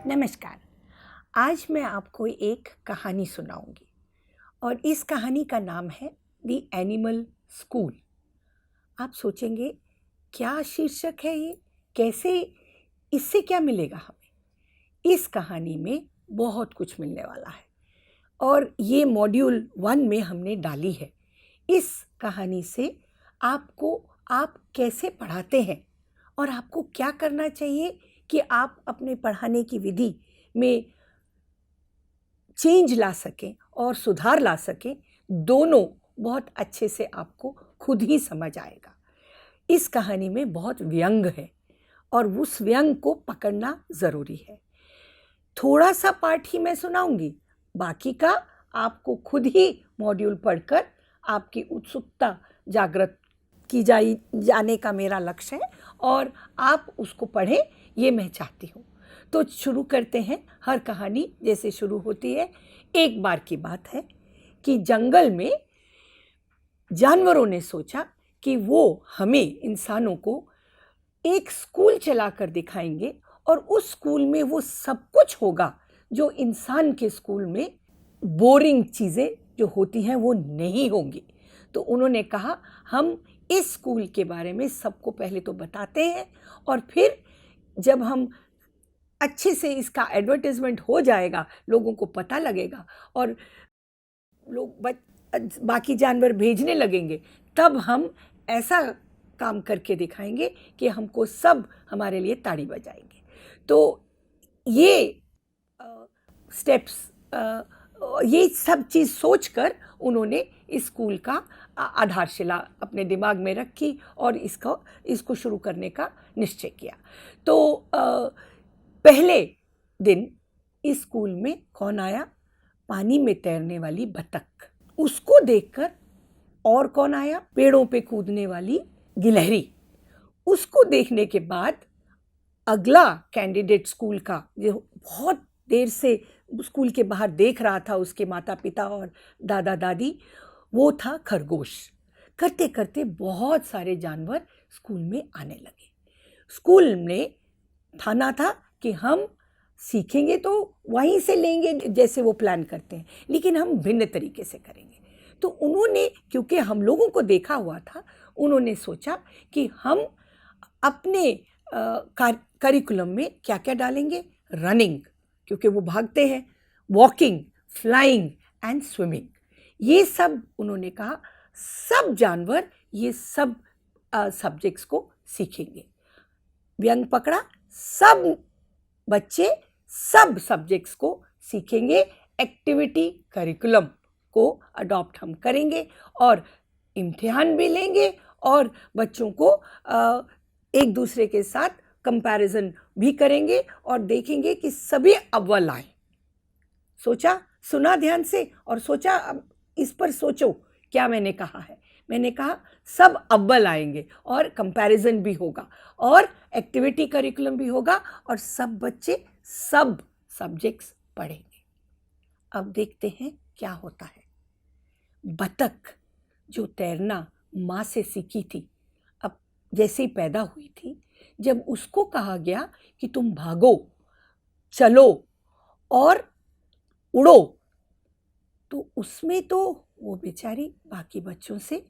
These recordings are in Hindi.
नमस्कार। आज मैं आपको एक कहानी सुनाऊंगी और इस कहानी का नाम है द एनिमल स्कूल। आप सोचेंगे क्या शीर्षक है ये, कैसे, इससे क्या मिलेगा हमें। इस कहानी में बहुत कुछ मिलने वाला है और ये मॉड्यूल 1 में हमने डाली है। इस कहानी से आप कैसे पढ़ाते हैं और आपको क्या करना चाहिए कि आप अपने पढ़ाने की विधि में चेंज ला सकें और सुधार ला सकें, दोनों बहुत अच्छे से आपको खुद ही समझ आएगा। इस कहानी में बहुत व्यंग है और उस व्यंग को पकड़ना ज़रूरी है। थोड़ा सा पार्ट ही मैं सुनाऊंगी, बाकी का आपको खुद ही मॉड्यूल पढ़कर आपकी उत्सुकता जागृत की जाने का मेरा लक्ष्य है और आप उसको पढ़ें, ये मैं चाहती हूँ। तो शुरू करते हैं। हर कहानी जैसे शुरू होती है, एक बार की बात है कि जंगल में जानवरों ने सोचा कि वो हमें इंसानों को एक स्कूल चलाकर दिखाएंगे और उस स्कूल में वो सब कुछ होगा जो इंसान के स्कूल में बोरिंग चीज़ें जो होती हैं वो नहीं होंगी। तो उन्होंने कहा हम इस स्कूल के बारे में सबको पहले तो बताते हैं और फिर जब हम अच्छे से इसका एडवर्टाइजमेंट हो जाएगा, लोगों को पता लगेगा और लोग बाकी जानवर भेजने लगेंगे, तब हम ऐसा काम करके दिखाएंगे कि हमको सब हमारे लिए ताड़ी बजाएंगे। तो ये स्टेप्स, ये सब चीज़ सोचकर उन्होंने इस स्कूल का आधारशिला अपने दिमाग में रखी और इसको शुरू करने का निश्चय किया। तो पहले दिन इस स्कूल में कौन आया? पानी में तैरने वाली बतख। उसको देखकर और कौन आया? पेड़ों पे कूदने वाली गिलहरी। उसको देखने के बाद अगला कैंडिडेट स्कूल का, जो बहुत देर से स्कूल के बाहर देख रहा था उसके माता पिता और दादा दादी, वो था खरगोश। करते करते बहुत सारे जानवर स्कूल में आने लगे। स्कूल में ठाना था कि हम सीखेंगे तो वहीं से लेंगे जैसे वो प्लान करते हैं, लेकिन हम भिन्न तरीके से करेंगे। तो उन्होंने, क्योंकि हम लोगों को देखा हुआ था, उन्होंने सोचा कि हम अपने करिकुलम में क्या क्या डालेंगे। रनिंग, क्योंकि वो भागते हैं, वॉकिंग, फ्लाइंग एंड स्विमिंग, ये सब उन्होंने कहा सब जानवर ये सब सब्जेक्ट्स को सीखेंगे। व्यंग पकड़ा, सब बच्चे सब सब्जेक्ट्स को सीखेंगे। एक्टिविटी करिकुलम को अडॉप्ट हम करेंगे और इम्तिहान भी लेंगे और बच्चों को एक दूसरे के साथ कंपैरिजन भी करेंगे और देखेंगे कि सभी अव्वल आए। सोचा, सुना ध्यान से और सोचा, अब इस पर सोचो क्या मैंने कहा है। मैंने कहा सब अव्वल आएंगे और कंपैरिजन भी होगा और एक्टिविटी करिकुलम भी होगा और सब बच्चे सब सब्जेक्ट्स पढ़ेंगे। अब देखते हैं क्या होता है। बतख जो तैरना माँ से सीखी थी, अब जैसे ही पैदा हुई थी, जब उसको कहा गया कि तुम भागो, चलो और उड़ो, तो उसमें तो वो बेचारी बाकी बच्चों से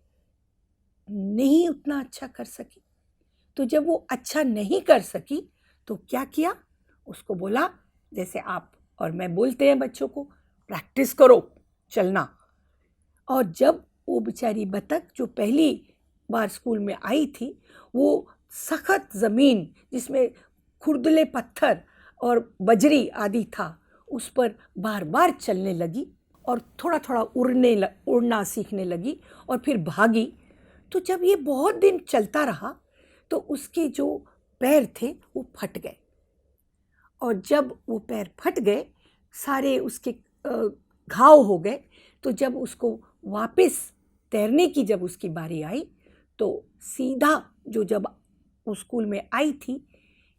नहीं उतना अच्छा कर सकी। तो जब वो अच्छा नहीं कर सकी तो क्या किया? उसको बोला, जैसे आप और मैं बोलते हैं बच्चों को, प्रैक्टिस करो चलना। और जब वो बेचारी बतख जो पहली बार स्कूल में आई थी, वो सख्त ज़मीन जिसमें खुरदले पत्थर और बजरी आदि था, उस पर बार बार चलने लगी और थोड़ा थोड़ा उड़ना सीखने लगी और फिर भागी। तो जब ये बहुत दिन चलता रहा तो उसके जो पैर थे वो फट गए और जब वो पैर फट गए, सारे उसके घाव हो गए। तो जब उसको वापस तैरने की जब उसकी बारी आई तो सीधा जब वो स्कूल में आई थी,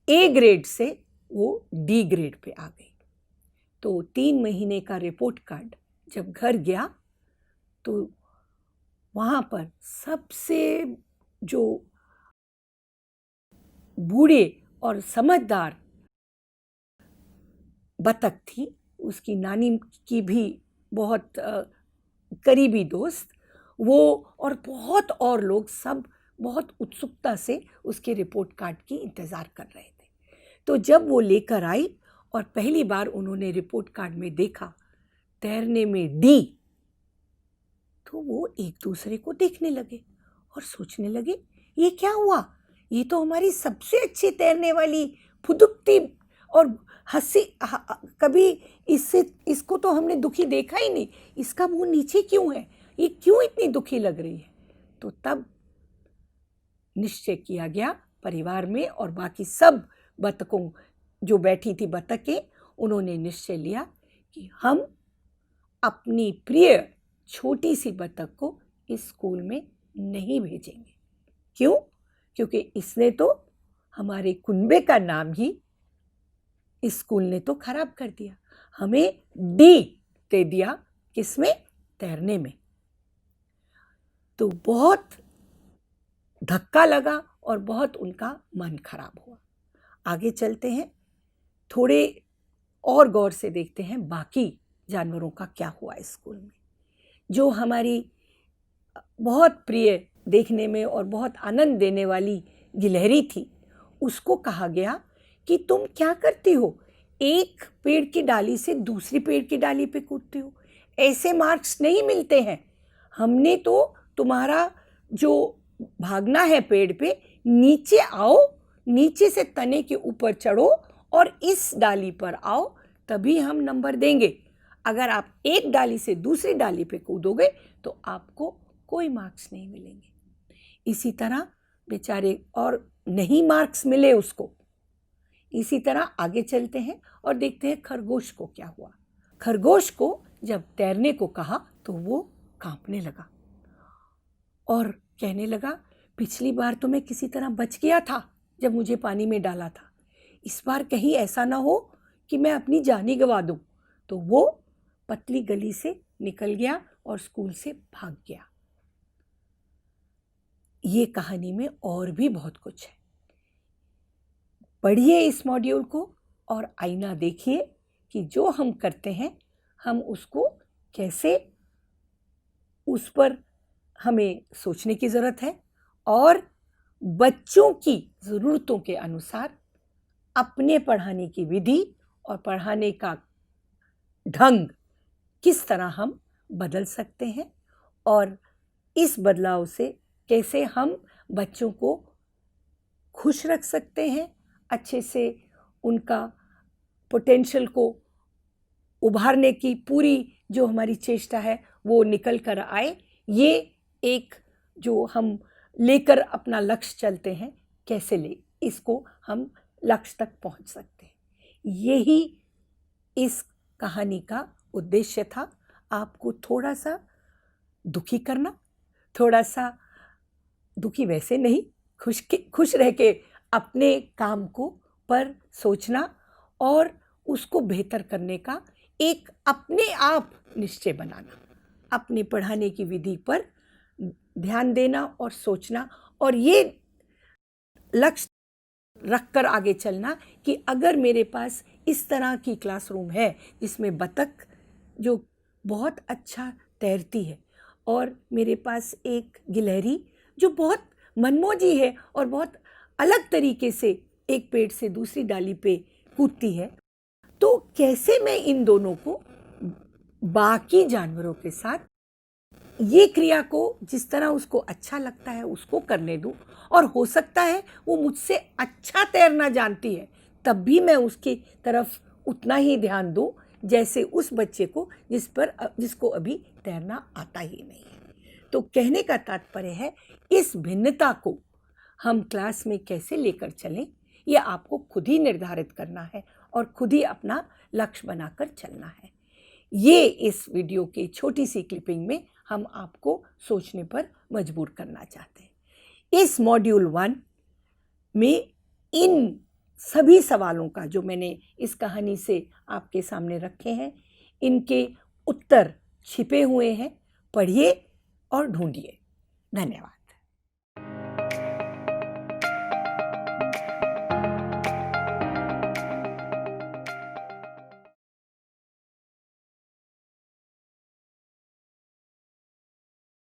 ए ग्रेड से वो डी ग्रेड पे आ गई। तो 3 महीने का रिपोर्ट कार्ड जब घर गया तो वहाँ पर सबसे जो बूढ़े और समझदार बतख थी, उसकी नानी की भी बहुत करीबी दोस्त, वो और बहुत और लोग सब बहुत उत्सुकता से उसके रिपोर्ट कार्ड की इंतज़ार कर रहे थे। तो जब वो लेकर आई और पहली बार उन्होंने रिपोर्ट कार्ड में देखा तैरने में डी, तो वो एक दूसरे को देखने लगे और सोचने लगे, ये क्या हुआ? ये तो हमारी सबसे अच्छी तैरने वाली फुदुकती और हंसी, कभी इसको तो हमने दुखी देखा ही नहीं, इसका मुंह नीचे क्यों है, ये क्यों इतनी दुखी लग रही है? तो तब निश्चय किया गया परिवार में, और बाकी सब बतखों जो बैठी थी बतखें, उन्होंने निश्चय लिया कि हम अपनी प्रिय छोटी सी बतख को इस स्कूल में नहीं भेजेंगे। क्यों? क्योंकि इसने तो हमारे कुनबे का नाम ही इस स्कूल ने तो खराब कर दिया, हमें डी दे दिया, किसमें? तैरने में। तो बहुत धक्का लगा और बहुत उनका मन खराब हुआ। आगे चलते हैं, थोड़े और गौर से देखते हैं बाकी जानवरों का क्या हुआ इस स्कूल में। जो हमारी बहुत प्रिय देखने में और बहुत आनंद देने वाली गिलहरी थी, उसको कहा गया कि तुम क्या करती हो, एक पेड़ की डाली से दूसरी पेड़ की डाली पे कूदती हो, ऐसे मार्क्स नहीं मिलते हैं। हमने तो तुम्हारा जो भागना है पेड़ पे, नीचे आओ, नीचे से तने के ऊपर चढ़ो और इस डाली पर आओ, तभी हम नंबर देंगे। अगर आप एक डाली से दूसरी डाली पे कूदोगे तो आपको कोई मार्क्स नहीं मिलेंगे। इसी तरह बेचारे, और नहीं मार्क्स मिले उसको। इसी तरह आगे चलते हैं और देखते हैं खरगोश को क्या हुआ। खरगोश को जब तैरने को कहा तो वो कांपने लगा और कहने लगा, पिछली बार तो मैं किसी तरह बच गया था जब मुझे पानी में डाला था, इस बार कहीं ऐसा ना हो कि मैं अपनी जान ही गंवा दूं। तो वो पतली गली से निकल गया और स्कूल से भाग गया। ये कहानी में और भी बहुत कुछ है। पढ़िए इस मॉड्यूल को और आईना देखिए कि जो हम करते हैं हम उसको कैसे, उस पर हमें सोचने की ज़रूरत है, और बच्चों की ज़रूरतों के अनुसार अपने पढ़ाने की विधि और पढ़ाने का ढंग किस तरह हम बदल सकते हैं, और इस बदलाव से कैसे हम बच्चों को खुश रख सकते हैं, अच्छे से उनका पोटेंशियल को उभारने की पूरी जो हमारी चेष्टा है वो निकल कर आए। ये एक जो हम लेकर अपना लक्ष्य चलते हैं, कैसे ले इसको हम लक्ष्य तक पहुंच सकते हैं। यही इस कहानी का उद्देश्य था, आपको थोड़ा सा दुखी करना, थोड़ा सा दुखी वैसे नहीं, खुश रह के अपने काम को पर सोचना और उसको बेहतर करने का एक अपने आप निश्चय बनाना, अपने पढ़ाने की विधि पर ध्यान देना और सोचना, और ये लक्ष्य रखकर आगे चलना कि अगर मेरे पास इस तरह की क्लासरूम है जिसमें बतख जो बहुत अच्छा तैरती है, और मेरे पास एक गिलहरी जो बहुत मनमौजी है और बहुत अलग तरीके से एक पेड़ से दूसरी डाली पे कूदती है, तो कैसे मैं इन दोनों को बाकी जानवरों के साथ ये क्रिया को जिस तरह उसको अच्छा लगता है उसको करने दूं, और हो सकता है वो मुझसे अच्छा तैरना जानती है, तब भी मैं उसकी तरफ उतना ही ध्यान दूं जैसे उस बच्चे को जिसको अभी तैरना आता ही नहीं है। तो कहने का तात्पर्य है, इस भिन्नता को हम क्लास में कैसे लेकर चलें, ये आपको खुद ही निर्धारित करना है और खुद ही अपना लक्ष्य बनाकर चलना है। ये इस वीडियो की छोटी सी क्लिपिंग में हम आपको सोचने पर मजबूर करना चाहते हैं। इस मॉड्यूल 1 में इन सभी सवालों का जो मैंने इस कहानी से आपके सामने रखे हैं, इनके उत्तर छिपे हुए हैं, पढ़िए और ढूंढिए। धन्यवाद।